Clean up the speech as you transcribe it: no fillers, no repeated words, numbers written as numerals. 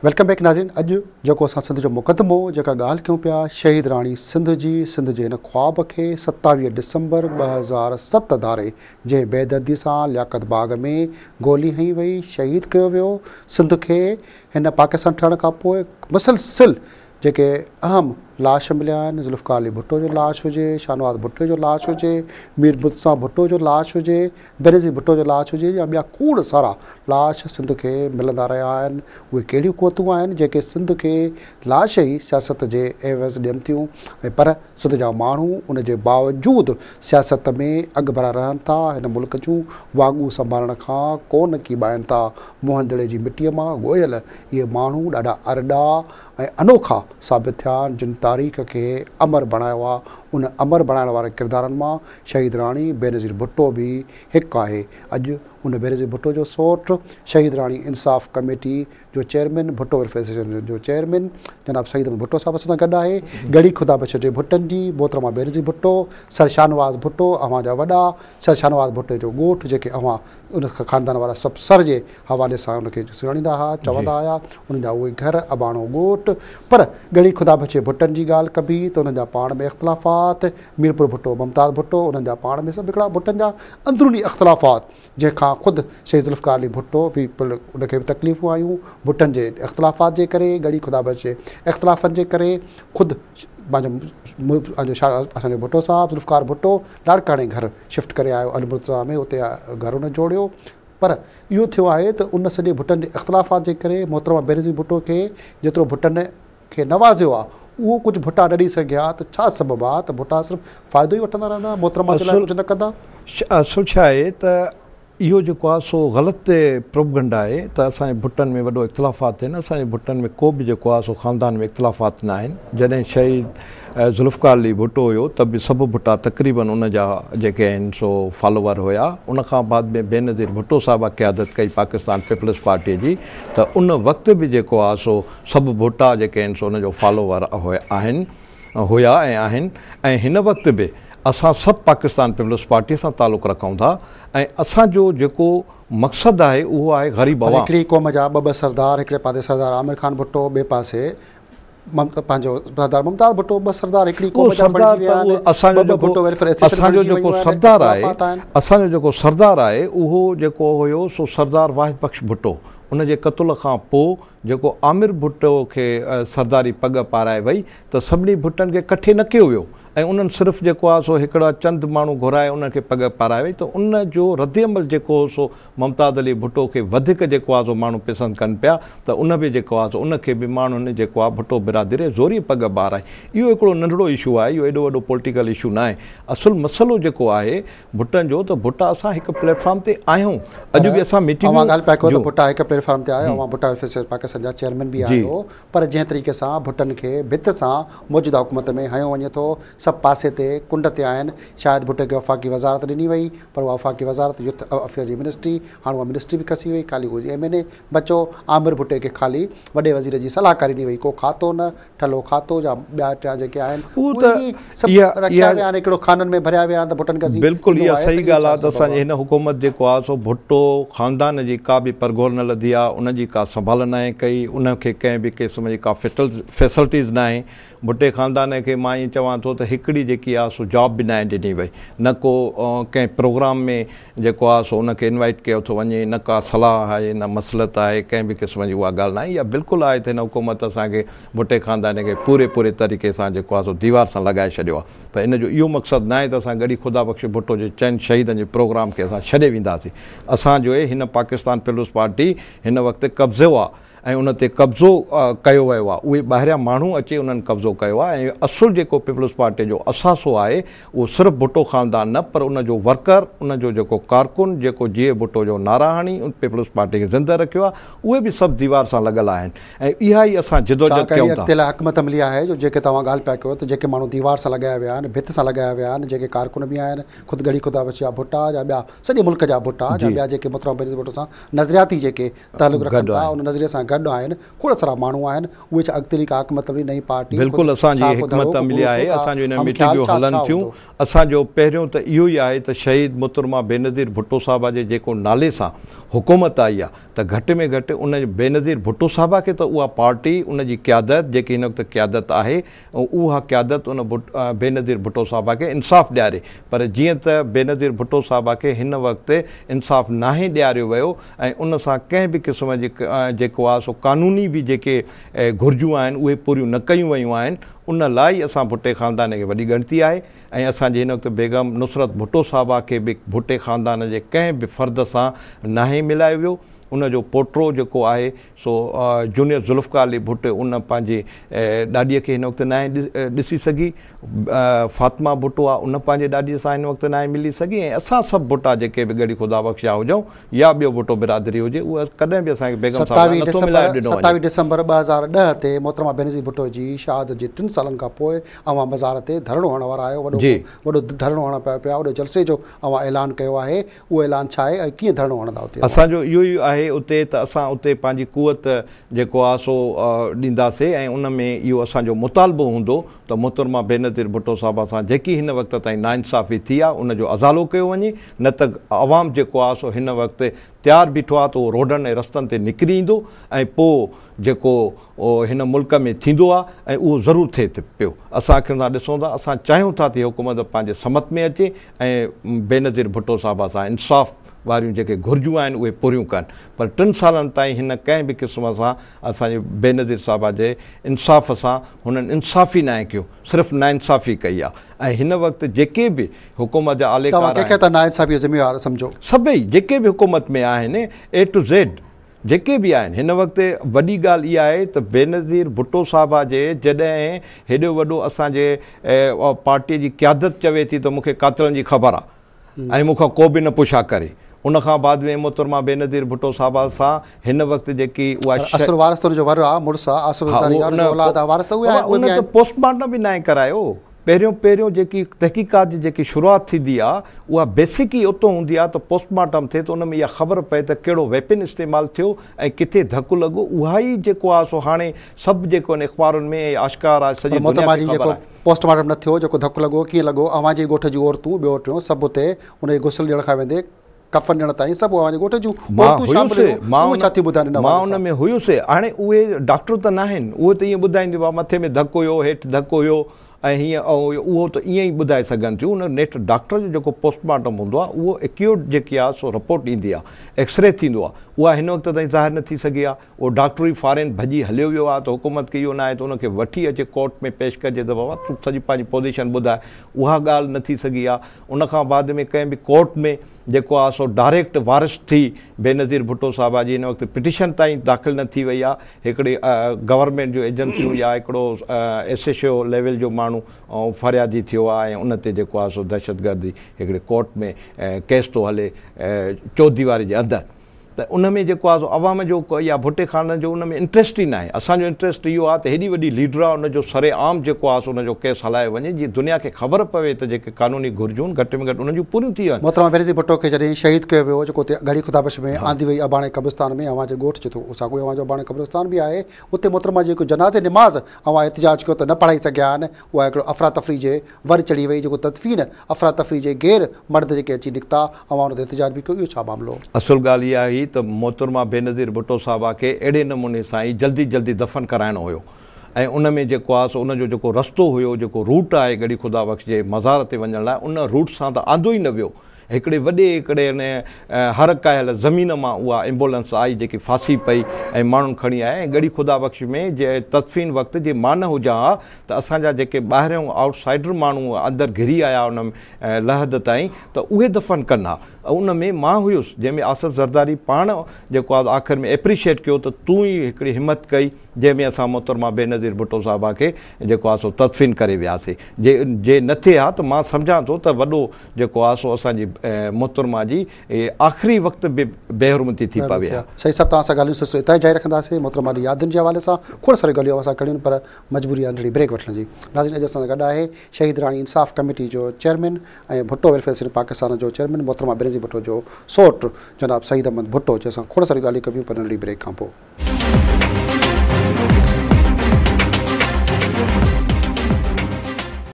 Welcome back नाज़रीन। अॼु जेको असां सिंध जो मुक़दमो जेका ॻाल्हि कयूं पिया शहीद राणी सिंध जे हिन ख्वाब खे 27 डिसंबर 2007 धारे जंहिं बेदर्दी सां लियाकत बाग में गोली हई वई शहीद कयो वियो सिंध खे। हिन पाकिस्तान ठहण खां पोइ मुसलसिल जेके अहम लाश मिलिया आहिनि, ज़ुल्फ़िकार अली भुट्टो जो लाश हुजे, शाहनवाज़ भुट्टो जो लाश हुजे, मीर मुर्तज़ा भुट्टो जो लाश हुजे, बेनज़ीर भुट्टो जो लाश हुजे या ॿिया खोड़ सारा लाश सिंध खे मिलंदा रहिया आहिनि। उहे कहिड़ियूं क़ुवतूं आहिनि जेके सिंध खे लाश ई सियासत जे एवज़ ॾियनि थियूं, ऐं पर सिंध जा माण्हू उन जे बावजूदि सियासत में अॻिभरा रहनि था, हिन मुल्क जूं वाॻूं संभालण खां कोन कीॿाइनि था। मोहनदड़े जी मिटीअ मां ॻोयल इहे माण्हू ॾाढा अरड़ा ऐं अनोखा साबित थिया आहिनि, जिन तारीख़ खे अमर बणायो आहे। उन अमर बणाइण वारे किरदारनि मां शहीद राणी बेनज़ीर भुट्टो बि हिकु आहे। अॼु उन बेनज़ीर भुट्टो जो सौट शहीद राणी इंसाफ़ कमेटी जो चेयरमैन, भुट्टो वेलफेयर एसोसिएशन जो चेयरमैन जनाब सईद अहमद भुट्टो साहिब सां गॾु आहे। गड़ी ख़ुदा बख़्श जे भुट्टनि जी मोहतरमा बेनज़ीर भुट्टो, सर शाहनवाज़ भुट्टो अव्हां जा वॾा, सर शाहनवाज़ भुट्टो जो ॻोठु जेके अव्हां उन ख़ानदान वारा सभु सर जे हवाले सां उनखे सुञाणींदा हुआ, चवंदा हुआ उन्हनि जा उहे घर अबाणो ॻोठु। पर गड़ी ख़ुदा बख़्श जे भुट्टनि जी ॻाल्हि कबी त उन्हनि जा पाण में इख़्तिलाफ़ात, मीरपुर भुट्टो मुमताज़ भुट्टो उन्हनि जा पाण में सभु हिकिड़ा भुट्टनि जा अंदरूनी इख़्तिलाफ़ात, जंहिंखां ख़ुदि शहीद ज़ुल्फ़िकार अली भुट्टो बि उनखे बि तकलीफ़ूं आयूं। भुट्टनि जे इख़्तिलाफ़ात जे करे, गड़ी ख़ुदा बख़्श जे इख़्तिलाफ़नि जे करे ख़ुदि असांजो भुट्टो साहिबु ज़ुल्फ़िकार भुट्टो लाड़काणे घर शिफ्ट करे आयो अल मुर्तज़ा में, उते घर उन जोड़ियो। पर इहो थियो आहे त उन सॼे भुट्टनि जे इख़्तिलाफ़ात जे करे मोहतरमा बेनज़ीर भुट्टो खे जेतिरो भुट्टनि खे नवाज़ियो आहे उहो कुझु भुट्टा न ॾेई सघिया। त छा सबबु आहे त भुट्टा सिर्फ़ु फ़ाइदो ई वठंदा रहंदा, मोहतरमा जे लाइ कुझु न कंदा? असुल छा आहे त इहो जेको आहे सो ग़लति प्रोपगंडा आहे त असांजे भुट्टनि में वॾो इख़्तिलाफ़ात आहिनि। असांजे भुट्टनि में को बि जेको आहे सो ख़ानदान में इख़्तिलाफ़ात न आहिनि। जॾहिं शहीद ज़ुल्फ़िकार अली भुट्टो हुयो त बि सभु भुट्टा तक़रीबन उन जा जेके आहिनि सो फॉलोवर हुया। उनखां बाद में बेनज़ीर भुट्टो साहिबा क़यादत कई पाकिस्तान पीपल्स पार्टीअ जी, त उन वक़्तु बि जेको आहे सो सभु भुट्टा जेके आहिनि सो उनजो फॉलोवर हुया ऐं आहिनि। ऐं हिन वक़्तु बि असां सभु पाकिस्तान पीपल्स पार्टीअ सां तालुक़ु रखूं था ऐं असांजो जेको मक़सदु आहे उहो आहे ग़रीब आवाम। हिकिड़ी क़ौम जा ॿ सरदार, हिकिड़े पासे सरदार आमिर खान भुट्टो, ॿिए पासे पंहिंजो सरदार मुमताज़ भुट्टो, ॿ सरदार हिकिड़ी क़ौम जा बणिजी विया आहिनि। असांजो जेको सरदार आहे उहो जेको हुयो सो सरदार वाहिद बख़्श भुट्टो। उन जे क़तल खां पोइ जेको आमिर भुट्टो खे सरदारी पग पाराए वई त सभिनी भुट्टनि खे इकठे न कयो वियो ऐं उन्हनि सिर्फ़ु जेको आहे सो हिकिड़ा चंद माण्हू घुराए उनखे पग पाराए वई। त उन जो रद्दअमल जेको सो मुमताज़ अली भुट्टो खे वधीक जेको आहे सो माण्हू पसंदि कनि पिया, त उन बि जेको आहे सो उनखे बि माण्हुनि जेको आहे भुट्टो बिरादरी ज़ोरी पग पाराए। इहो हिकिड़ो नंढिड़ो इशू आहे, इहो एॾो वॾो पॉलिटिकल इशू न आहे। असुलु मसइलो जेको आहे भुट्टनि जो त भुट्टा असां हिकु प्लेटफॉर्म ते आहियूं। अॼु बि असां मीटिंग ॻाल्हि पिया कयो त भुट्टा हिकु प्लेटफॉर्म ते आहियो, भुट्टा वेलफेयर पाकिस्तान जा चेयरमैन बि आहियो, पर जंहिं तरीक़े सां भुट्टनि खे भित सां मौजूदा हुकूमत में हयो वञे थो, सभु पासे ते कुंड ते आहिनि। शायदि भुट्टे खे वफ़ाक़ी वज़ारत ॾिनी वई, पर उहा वफ़ाक़ी वज़ारत यूथ अफेयर जी मिनिस्ट्री, हाणे उहा मिनिस्ट्री बि खसी वई, ख़ाली उहो MNA बचो। आमिर भुट्टे खे ख़ाली वॾे वज़ीर जी सलाहकारी ॾिनी वई, को खातो न, ठलो खातो जा ॿिया टिया जेके आहिनि रखिया विया आहिनि, हिकिड़ो खाननि में भरिया विया आहिनि। त भुट्टनि खे बिल्कुलु इहा सही ॻाल्हि आहे त असांजे हिन हुकूमत जेको आहे सो भुट्टो ख़ानदान जी का बि परगोल न लधी आहे, उनजी का संभाल न आहे कई, उनखे कंहिं बि क़िस्म जी का फैसिलिटीज़ न आहे। भुट्टे ख़ानदान खे मां ईअं चवां थो त हिकिड़ी जेकी आहे सो जॉब बि न आहे ॾिनी वई, न को कंहिं प्रोग्राम में जेको आहे सो उनखे इनवाइट कयो थो वञे, न का सलाह आहे, न मसलत आहे, कंहिं बि क़िस्म जी उहा ॻाल्हि न आहे। इहा बिल्कुलु आहे त हिन हुकूमत असांखे भुट्टे ख़ानदान खे पूरे तरीक़े सां जेको आहे सो दीवार सां लॻाए छॾियो आहे। पर इन जो इहो मक़सदु न आहे त असां गड़ी ख़ुदा बख़्श भुट्टो जे चइनि शहीदनि जे प्रोग्राम खे असां छॾे वेंदासीं। असांजो हिन पाकिस्तान पीपल्स पार्टी हिन वक़्तु कब्ज़ो आहे ऐं उन ते कब्ज़ो कयो वियो आहे। उहे ॿाहिरियां माण्हू अचे उन्हनि कब्ज़ो कयो आहे। ऐं असुलु जेको पीपल्स पार्टी जो असासो आहे उहो सिर्फ़ु भुट्टो ख़ानदान न, पर उनजो वर्कर, उनजो जेको कारकुन जेको जीए भुट्टो जो नारा हणी पीपल्स पार्टी खे ज़िंदा रखियो आहे, उहे बि सभु दीवार सां लॻल आहिनि। ऐं इहा ई असां जिदोजहद कयूं था। अॻिते लाइ हुकूमत मिली आहे जो जेके तव्हां ॻाल्हि पिया कयो त जेके माण्हू दीवार सां लॻाया विया आहिनि, भित सां लॻाया विया आहिनि, जेके कारकुन बि आहिनि, ख़ुदि गड़ी ख़ुदा बख़्श जा भुट्टा या ॿिया सॼे मुल्क जा भुट्टा या ॿिया जेके मोहतरमा बेनज़ीर भुट्टो सां नज़रियाती जेके तालुक़ रखनि था, उन नज़रिए सां गॾु आहिनि खोड़ सारा माण्हू आहिनि उहे छा अॻिते का मतिलबु नई पार्टी बिल्कुलु असांजी हिकमत अमली आहे असांजो इन मीटिंगूं हलनि थियूं असांजो पहिरियों त इहो ई आहे त शहीद मुहतरमा बेनज़ीर भुट्टो साहिबा जे जेको नाले सां हुकूमत आई आहे त घटि में घटि उन बेनज़ीर भुट्टो साहिबा खे त उहा पार्टी उन जी क़यादत जेकी हिन वक़्तु क़यादत आहे उहा क़यादत उन बेनज़ीर भुट्टो साहिबा खे इंसाफ़ ॾियारे पर जीअं त बेनज़ीर भुट्टो साहिबा खे हिन वक़्तु इंसाफ़ नाहे ॾियारियो वियो ऐं उन सां कंहिं बि क़िस्म जी जेको आहे सो क़ानूनी बि जेके घुरिजूं आहिनि उहे पूरियूं न कयूं वयूं आहिनि उन लाइ असां भुट्टे ख़ानदान खे वॾी ॻणती आहे ऐं असांजी हिन वक़्तु बेगम नुसरत भुट्टो साहिबा खे बि भुट्टे ख़ानदान जे कंहिं बि फ़र्द सां नाहे मिलायो वियो उनजो पोटो जेको आहे सो जूनियर ज़ुल्फ़कार अली भुट्ट उन पंहिंजी ॾाॾीअ खे हिन वक़्तु नाहे ॾिसी सघी फ़ातिमा भुट्टो आहे उन पंहिंजे ॾाॾीअ सां हिन वक़्तु नाहे मिली सघी ऐं असां सभु भुट्टा जेके बि गड़ी ख़ुदा बख़्शिया हुजूं या ॿियो भुट्टो बिरादरी हुजे उहा कॾहिं बि असांखे बेगम साहिब 27 डिसंबर 2010 ते मोहतरमा बेनज़ीर भुट्टो जी शहादत जे 3 सालनि खां पोइ अवां मज़ार ते धरणो हणण वारा आहियो वॾो धरणो हणण पिया वॾो जलसे जो अवां ऐलान कयो आहे उहो ऐलान छा आहे ऐं कीअं धरणो हणंदा हुते असांजो इहो ई आहे उते त असां उते पंहिंजी कुवत जेको आहे सो ॾींदासीं ऐं उन में इहो असांजो मुतालबो हूंदो त मुहतरमा बेनज़ीर भुट्टो साहिबा सां जेकी हिन वक़्त ताईं नाइंसाफ़ी थी आहे उनजो अज़ालो कयो वञे न त अवाम जेको आहे सो हिन वक़्तु तयारु बीठो आहे त उहो रोडनि ऐं रस्तनि ते निकिरी ईंदो ऐं पोइ जेको हिन मुल्क में थींदो आहे ऐं उहो ज़रूरु थिए पियो असांखे ॾिसूं था असां चाहियूं था त हुकूमत पंहिंजे समत में अचे ऐं बेनज़ीर भुट्टो साहिबा सां इंसाफ़ वारियूं जेके घुरिजूं आहिनि उहे पूरियूं कनि पर 3 सालनि ताईं हिन कंहिं बि क़िस्म सां असांजे बेनज़ीर साहिबा जे इंसाफ़ सां हुननि इंसाफ़ी नाहे कयो सिर्फ़ु नाइंसाफ़ी कई आहे ऐं हिन वक़्तु जेके बि हुकूमत जा नाइंसाफ़ी ज़िम्मेवार सम्झो सभई जेके बि हुकूमत में आहिनि A to Z जेके बि आहिनि हिन वक़्तु वॾी ॻाल्हि इहा आहे त बेनज़ीर भुट्टो साहिबा जे जॾहिं हेॾो वॾो असांजे पार्टीअ जी क़यादत चवे थी त मूंखे कातिलनि जी ख़बर आहे ऐं मूंखां को बि न पुछा करे उन खां बाद में मोहतरमा बेनज़ीर भुट्टो साहिबा सां हिन वक़्तु जेकी उहा पोस्टमार्टम बि नाहे करायो पहिरियों जेकी तहक़ीक़ात जी जेकी शुरूआति थींदी आहे उहा बेसिक ई उतो हूंदी आहे त पोस्टमार्टम थिए त उन में इहा ख़बर पए त कहिड़ो वेपन इस्तेमालु थियो ऐं किथे धकु लॻो उहा ई जेको आहे सो हाणे सभु जेको आहिनि अख़बारुनि में आश्कार आहे सॼी पोस्टमार्टम न थियो जेको धकु लॻो कीअं लॻो अवां जे ॻोठ जूं औरतूं ॿियो टियों सभु हुते उनजे गुसल ॾियण खां वेंदे कफ़न ॾियण ताईं सभु अवां जे ॻोठ जूं मां उन में हुयुसि हाणे उहे डॉक्टर त न आहिनि उहे त ईअं ॿुधाईंदियूं आहे मथे में धकु हुयो हेठि धकु हुयो ऐं हीअं उहो त ईअं ई ॿुधाए सघनि थियूं उन नेठ डॉक्टर जो जेको पोस्टमार्टम हूंदो आहे उहो एक्यूट जेकी आहे सो रिपोर्ट ईंदी आहे एक्सरे थींदो आहे उहा हिन वक़्तु ताईं ज़ाहिर न थी सघी आहे उहो डॉक्टरी फॉरेन भॼी हलियो वियो आहे त हुकूमत खे इहो न आहे त उनखे वठी अचे कोर्ट में पेश कजे त बाबा तूं सॼी पंहिंजी पोज़ीशन ॿुधाए उहा ॻाल्हि न थी सघी आहे उनखां बाद में कंहिं बि कोर्ट में जेको आहे सो डायरेक्ट वारिस थी बेनज़ीर भुट्टो साहिबा जी हिन वक़्तु पिटिशन ताईं दाख़िल न थी वई आहे हिकिड़ी गवर्नमेंट जो एजेंसियूं या हिकिड़ो SHO लेवल जो माण्हू फ़रियादी थियो आहे ऐं उन ते जेको आहे सो दहशतगर्दी हिकिड़े कोर्ट में केस थो हले 14 दीवारी जे अंदरि त उन में जेको आहे सो अवाम जो या भुट्टे ख़ानदान जो उन में इंट्रस्ट ई न आहे असांजो इंट्रस्ट इहो आहे त हेॾी वॾी लीडर आहे उनजो सरे आम जेको आहे सो उनजो केस हलायो वञे जीअं दुनिया खे ख़बर पवे त जेके क़ानूनी घुरिजूं घटि में घटि उन जूं पूरियूं थी वञनि मोहतरमा बेनज़ीर भुट्टो खे जॾहिं शहीद कयो वियो जेको हुते गड़ी ख़ुदाबश में आंदी वई अबाणे क़ब्रिस्तान में अवां जे ॻोठ जे थो साॻियो अवां जो अबाणे क़ब्रिस्तान बि आहे उते मोहतरमा जेको जनाज़े निमाज़ अवां एहतिजाज कयो त न पढ़ाई सघिया आहिनि उहा हिकिड़ो अफ़रा तफ़री जे वर चढ़ी वई जेको तदफ़ीन अफ़रा तफ़री जे गैर मर्द जेके अची निकिता अवां उन ते एहतिजाज बि कयो इहो छा मामिलो असुल ॻाल्हि इहा हुई त मोहतरमा बेनज़ीर भुट्टो साहिबा खे अहिड़े नमूने सां ई जल्दी दफ़न कराइणो हुयो ऐं उन में जेको आहे सो उनजो जेको रस्तो हुयो जेको रूट आहे गड़ी ख़ुदा बख़्श जे मज़ार ते वञण लाइ उन रूट सां त आंदो ई न वियो हिकिड़े वॾे हिकिड़े हर कायल ज़मीन मां उहा एम्बुलेंस आई जेकी फासी पई ऐं माण्हुनि खणी आया ऐं गड़ी ख़ुदा बख़्श में जे तदफ़ीन वक़्तु जे मां न हुजां हा त असांजा जेके ॿाहिरियों आउटसाइडर माण्हू अंदरि घिरी आया उन लहद ताईं त उहे दफ़न कनि हा उन में मां हुयुसि जंहिंमें आसिफ़ ज़रदारी पाण जेको आहे आख़िर में एप्रिशिएट कयो त तूं ई हिकिड़ी हिमत कई जंहिंमें असां मोहतरमा बेनज़ीर भुट्टो साहिबा खे जेको आहे सो तदफ़ीन करे वियासीं जे न थिए हा त मां सम्झां थो त वॾो जेको आहे सो असांजी मोहतरमा जी आख़िरी वक़्तु बि बेहरमती थी पवे सही सभु तव्हां सां ॻाल्हियूं सिलसिलो हितां जारी रखंदासीं मोहतरमा जी यादियुनि जे हवाले सां खोड़ सारी ॻाल्हियूं असां कढियूं पर मजबूरी आहे नंढड़ी ब्रेक वठण जी नाज़रीन अॼु असां सां गॾु आहे शहीद राणी इंसाफ़ कमेटी जो चेयरमैन ऐं भुट्टो वेलफेयर सेंटर पाकिस्तान जो चेयरमैन मोहतरमा बेनज़ीर भुट्टो जो सोट जनाब सईद अहमद भुट्टो जंहिंसां खोड़ सारी ॻाल्हियूं कयूं पर नंढड़ी ब्रेक खां पोइ